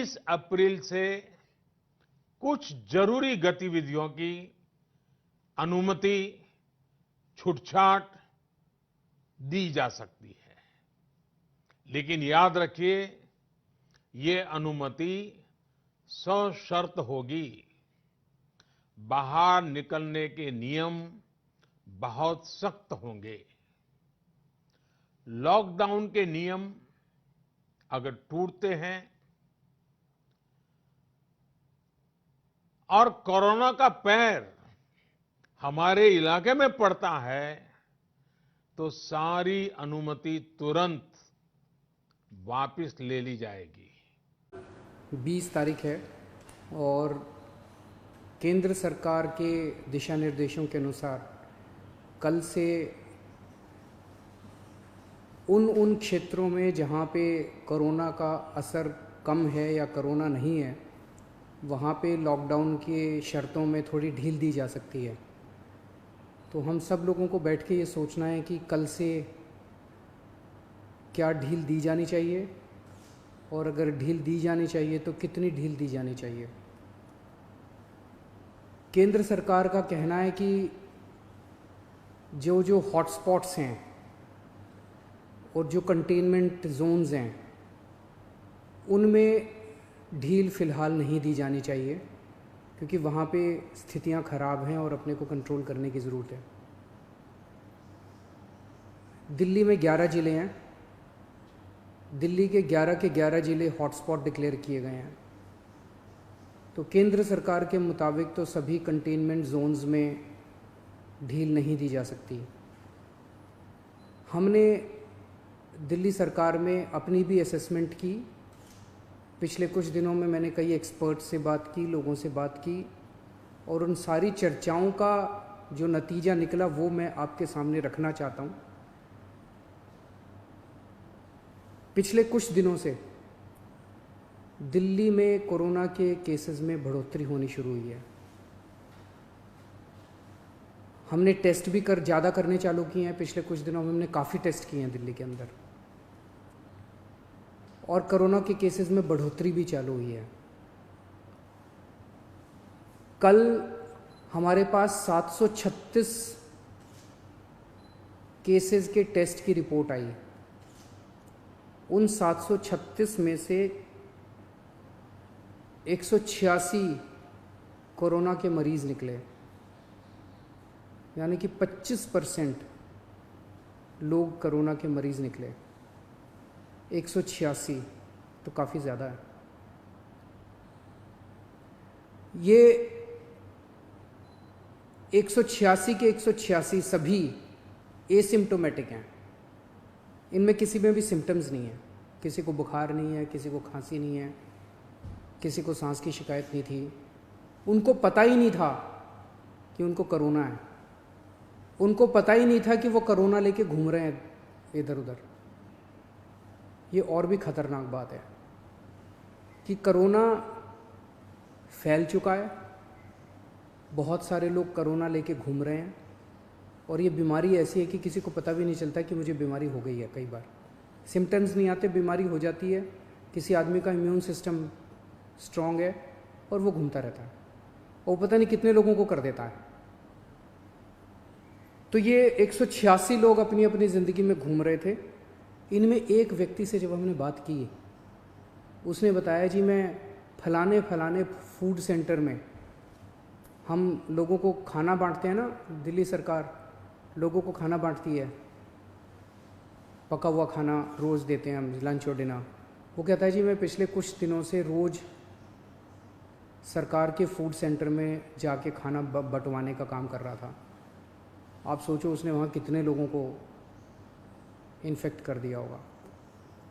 30 अप्रैल से कुछ जरूरी गतिविधियों की अनुमति छूटछाट दी जा सकती है, लेकिन याद रखिए ये अनुमति सशर्त होगी। बाहर निकलने के नियम बहुत सख्त होंगे। लॉकडाउन के नियम अगर टूटते हैं और कोरोना का पैर हमारे इलाके में पड़ता है तो सारी अनुमति तुरंत वापस ले ली जाएगी। 20 तारीख है और केंद्र सरकार के दिशा निर्देशों के अनुसार कल से उन क्षेत्रों में जहाँ पे कोरोना का असर कम है या कोरोना नहीं है, वहाँ पे लॉकडाउन के शर्तों में थोड़ी ढील दी जा सकती है। तो हम सब लोगों को बैठ के ये सोचना है कि कल से क्या ढील दी जानी चाहिए और अगर ढील दी जानी चाहिए तो कितनी ढील दी जानी चाहिए। केंद्र सरकार का कहना है कि जो हॉटस्पॉट्स हैं और जो कंटेनमेंट जोन्स हैं उनमें ढील फ़िलहाल नहीं दी जानी चाहिए, क्योंकि वहाँ पे स्थितियाँ ख़राब हैं और अपने को कंट्रोल करने की ज़रूरत है। दिल्ली में 11 ज़िले हैं। दिल्ली के 11 ज़िले हॉटस्पॉट डिक्लेयर किए गए हैं। तो केंद्र सरकार के मुताबिक तो सभी कंटेनमेंट जोन्स में ढील नहीं दी जा सकती। हमने दिल्ली सरकार में अपनी भी असेसमेंट की। पिछले कुछ दिनों में मैंने कई एक्सपर्ट से बात की, लोगों से बात की, और उन सारी चर्चाओं का जो नतीजा निकला वो मैं आपके सामने रखना चाहता हूँ। पिछले कुछ दिनों से दिल्ली में कोरोना के केसेस में बढ़ोतरी होनी शुरू हुई है। हमने टेस्ट भी ज़्यादा करने चालू किए हैं। पिछले कुछ दिनों में हमने काफ़ी टेस्ट किए हैं दिल्ली के अंदर, और कोरोना के केसेस में बढ़ोतरी भी चालू हुई है। कल हमारे पास 736 केसेस के टेस्ट की रिपोर्ट आई। उन 736 में से 186 कोरोना के मरीज निकले, यानी कि 25% लोग कोरोना के मरीज निकले। 186 तो काफ़ी ज़्यादा है। ये 186 के 186 सभी एसिम्प्टोमेटिक हैं। इनमें किसी में भी सिम्टम्स नहीं है। किसी को बुखार नहीं है, किसी को खांसी नहीं है, किसी को सांस की शिकायत नहीं थी। उनको पता ही नहीं था कि उनको कोरोना है। उनको पता ही नहीं था कि वो कोरोना लेके घूम रहे हैं इधर उधर। ये और भी खतरनाक बात है कि कोरोना फैल चुका है। बहुत सारे लोग कोरोना लेके घूम रहे हैं, और ये बीमारी ऐसी है कि किसी को पता भी नहीं चलता कि मुझे बीमारी हो गई है। कई बार सिम्टम्स नहीं आते, बीमारी हो जाती है। किसी आदमी का इम्यून सिस्टम स्ट्रांग है और वो घूमता रहता है, और पता नहीं कितने लोगों को कर देता है। तो ये 186 लोग अपनी अपनी ज़िंदगी में घूम रहे थे। इनमें एक व्यक्ति से जब हमने बात की, उसने बताया जी मैं फलाने फलाने फूड सेंटर में, हम लोगों को खाना बांटते हैं ना, दिल्ली सरकार लोगों को खाना बांटती है, पका हुआ खाना रोज़ देते हैं हम, लंच और डिनर। वो कहता है जी मैं पिछले कुछ दिनों से रोज़ सरकार के फूड सेंटर में जाके खाना बंटवाने का काम कर रहा था। आप सोचो उसने वहाँ कितने लोगों को इन्फेक्ट कर दिया होगा।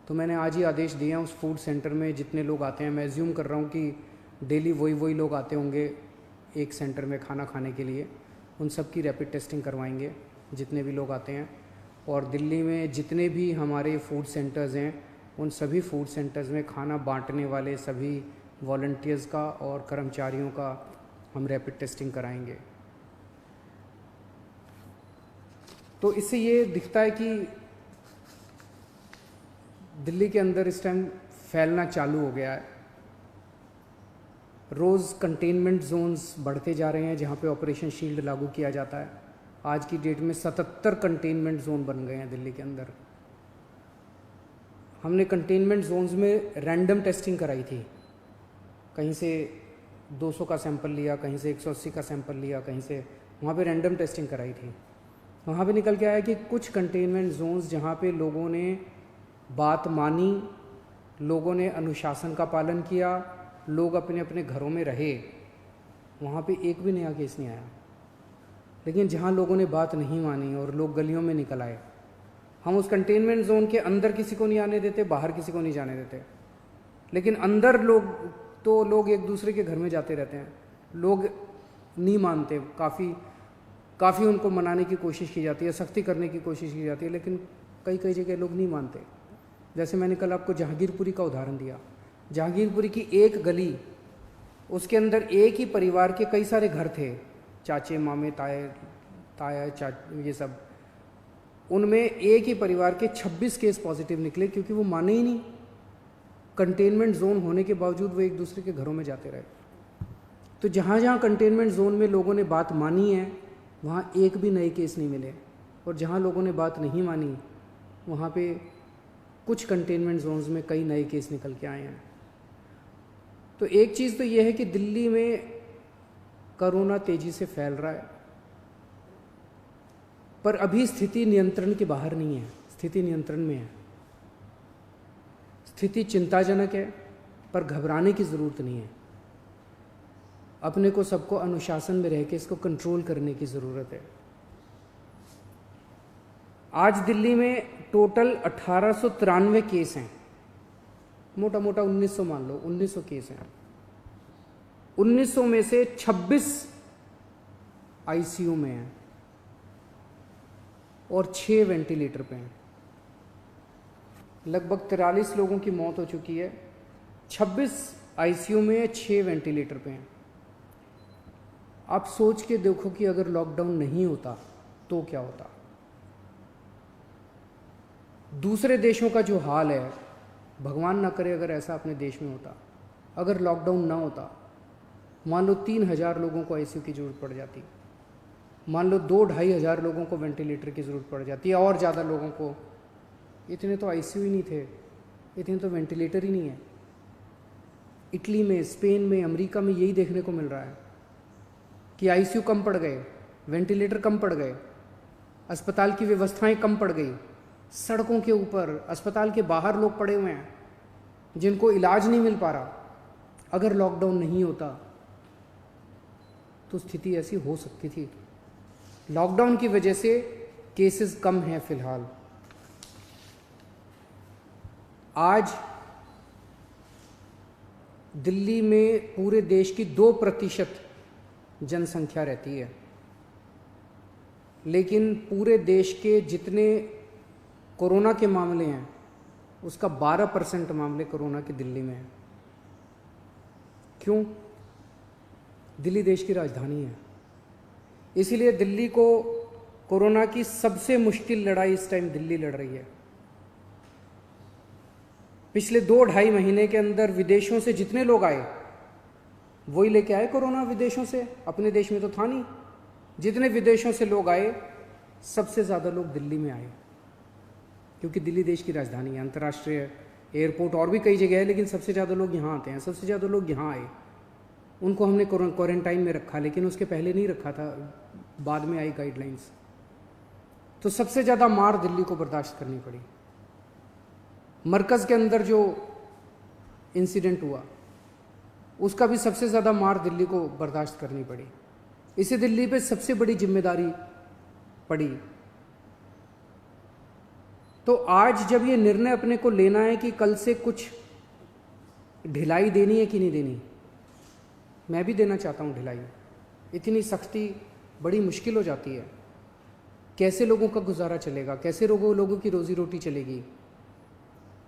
तो मैंने आज ही आदेश दिए हैं उस फूड सेंटर में जितने लोग आते हैं, मैं एज्यूम कर रहा हूँ कि डेली वही लोग आते होंगे एक सेंटर में खाना खाने के लिए, उन सब की रैपिड टेस्टिंग करवाएंगे जितने भी लोग आते हैं। और दिल्ली में जितने भी हमारे फूड सेंटर्स हैं, उन सभी फूड सेंटर्स में खाना बांटने वाले सभी वॉलंटियर्स का और कर्मचारियों का हम रैपिड टेस्टिंग कराएंगे। तो इससे ये दिखता है कि दिल्ली के अंदर इस टाइम फैलना चालू हो गया है। रोज़ कंटेनमेंट जोन्स बढ़ते जा रहे हैं जहाँ पे ऑपरेशन शील्ड लागू किया जाता है। आज की डेट में 77 कंटेनमेंट जोन बन गए हैं दिल्ली के अंदर। हमने कंटेनमेंट जोन्स में रैंडम टेस्टिंग कराई थी, कहीं से 200 का सैंपल लिया, कहीं से 180 का सैंपल लिया, कहीं से, वहाँ पे रैंडम टेस्टिंग कराई थी। वहाँ पे निकल के आया कि कुछ कंटेनमेंट जोन्स जहाँ पे लोगों ने बात मानी, लोगों ने अनुशासन का पालन किया, लोग अपने अपने घरों में रहे, वहाँ पे एक भी नया केस नहीं आया। लेकिन जहाँ लोगों ने बात नहीं मानी और लोग गलियों में निकल आए, हम उस कंटेनमेंट जोन के अंदर किसी को नहीं आने देते, बाहर किसी को नहीं जाने देते, लेकिन अंदर लोग एक दूसरे के घर में जाते रहते हैं। लोग नहीं मानते, काफ़ी उनको मनाने की कोशिश की जाती है, सख्ती करने की कोशिश की जाती है, लेकिन कई जगह लोग नहीं मानते। जैसे मैंने कल आपको जहांगीरपुरी का उदाहरण दिया। जहांगीरपुरी की एक गली, उसके अंदर एक ही परिवार के कई सारे घर थे, चाचे मामे ताया ये सब, उनमें एक ही परिवार के 26 केस पॉजिटिव निकले, क्योंकि वो माने ही नहीं। कंटेनमेंट जोन होने के बावजूद वो एक दूसरे के घरों में जाते रहे। तो जहाँ जहाँ कंटेनमेंट जोन में लोगों ने बात मानी है, वहाँ एक भी नए केस नहीं मिले, और जहाँ लोगों ने बात नहीं मानी, वहाँ पे कुछ कंटेनमेंट जोन्स में कई नए केस निकल के आए हैं। तो एक चीज़ तो ये है कि दिल्ली में कोरोना तेजी से फैल रहा है, पर अभी स्थिति नियंत्रण के बाहर नहीं है, स्थिति नियंत्रण में है। स्थिति चिंताजनक है, पर घबराने की ज़रूरत नहीं है। अपने को सबको अनुशासन में रह के इसको कंट्रोल करने की ज़रूरत है। आज दिल्ली में टोटल 1893 केस हैं, मोटा मोटा 1900 मान लो, 1900 केस हैं। 1900 में से 26 आईसीयू में हैं और 6 वेंटिलेटर पे हैं। लगभग 43 लोगों की मौत हो चुकी है। 26 आईसीयू में है, 6 वेंटिलेटर पे हैं। आप सोच के देखो कि अगर लॉकडाउन नहीं होता तो क्या होता। दूसरे देशों का जो हाल है, भगवान ना करे अगर ऐसा अपने देश में होता, अगर लॉकडाउन ना होता, मान लो 3000 लोगों को आईसीयू की ज़रूरत पड़ जाती, मान लो 2-2.5 हज़ार लोगों को वेंटिलेटर की ज़रूरत पड़ जाती है, और ज़्यादा लोगों को। इतने तो आईसीयू ही नहीं थे, इतने तो वेंटिलेटर ही नहीं है। इटली में, स्पेन में, अमेरिका में यही देखने को मिल रहा है कि आईसीयू कम पड़ गए, वेंटिलेटर कम पड़ गए, अस्पताल की व्यवस्थाएं कम पड़ गई। सड़कों के ऊपर, अस्पताल के बाहर लोग पड़े हुए हैं जिनको इलाज नहीं मिल पा रहा। अगर लॉकडाउन नहीं होता तो स्थिति ऐसी हो सकती थी। लॉकडाउन की वजह से केसेस कम हैं फिलहाल। आज दिल्ली में पूरे देश की 2% जनसंख्या रहती है, लेकिन पूरे देश के जितने कोरोना के मामले हैं उसका 12% मामले कोरोना के दिल्ली में हैं। क्यों? दिल्ली देश की राजधानी है, इसीलिए दिल्ली को कोरोना की सबसे मुश्किल लड़ाई इस टाइम दिल्ली लड़ रही है। पिछले 2-2.5 महीने के अंदर विदेशों से जितने लोग आए वही लेके आए कोरोना विदेशों से, अपने देश में तो था नहीं। जितने विदेशों से लोग आए, सबसे ज़्यादा लोग दिल्ली में आए, क्योंकि दिल्ली देश की राजधानी है। अंतर्राष्ट्रीय एयरपोर्ट और भी कई जगह है, लेकिन सबसे ज़्यादा लोग यहाँ आते हैं। सबसे ज़्यादा लोग यहाँ आए, उनको हमने क्वारंटाइन में रखा, लेकिन उसके पहले नहीं रखा था, बाद में आई गाइडलाइंस। तो सबसे ज़्यादा मार दिल्ली को बर्दाश्त करनी पड़ी। मरकज़ के अंदर जो इंसिडेंट हुआ उसका भी सबसे ज़्यादा मार दिल्ली को बर्दाश्त करनी पड़ी। इसे दिल्ली पे सबसे बड़ी जिम्मेदारी पड़ी। तो आज जब ये निर्णय अपने को लेना है कि कल से कुछ ढिलाई देनी है कि नहीं देनी, मैं भी देना चाहता हूँ ढिलाई। इतनी सख्ती बड़ी मुश्किल हो जाती है। कैसे लोगों का गुजारा चलेगा, कैसे लोगों की रोजी रोटी चलेगी,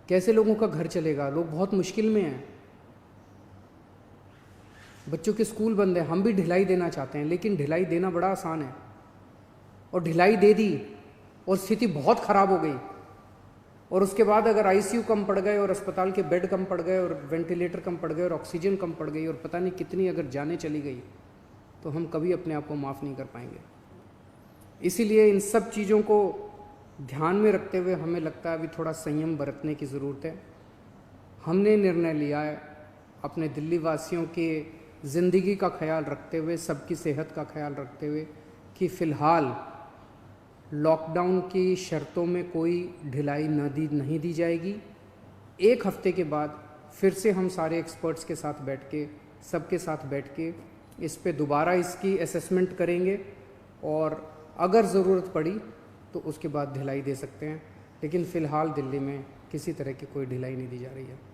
कैसे लोगों का घर चलेगा। लोग बहुत मुश्किल में हैं, बच्चों के स्कूल बंद हैं। हम भी ढिलाई देना चाहते हैं, लेकिन ढिलाई देना बड़ा आसान है, और ढिलाई दे दी और स्थिति बहुत ख़राब हो गई और उसके बाद अगर आईसीयू कम पड़ गए और अस्पताल के बेड कम पड़ गए और वेंटिलेटर कम पड़ गए और ऑक्सीजन कम पड़ गई और पता नहीं कितनी अगर जानें चली गई, तो हम कभी अपने आप को माफ़ नहीं कर पाएंगे। इसीलिए इन सब चीज़ों को ध्यान में रखते हुए हमें लगता है अभी थोड़ा संयम बरतने की ज़रूरत है। हमने निर्णय लिया है अपने दिल्ली वासियों के ज़िंदगी का ख्याल रखते हुए, सबकी सेहत का ख्याल रखते हुए, कि फ़िलहाल लॉकडाउन की शर्तों में कोई ढिलाई नहीं दी जाएगी। एक हफ्ते के बाद फिर से हम सारे एक्सपर्ट्स के साथ बैठ के, सबके साथ बैठ के इस पे दोबारा इसकी असेसमेंट करेंगे और अगर ज़रूरत पड़ी तो उसके बाद ढिलाई दे सकते हैं, लेकिन फ़िलहाल दिल्ली में किसी तरह की कोई ढिलाई नहीं दी जा रही है।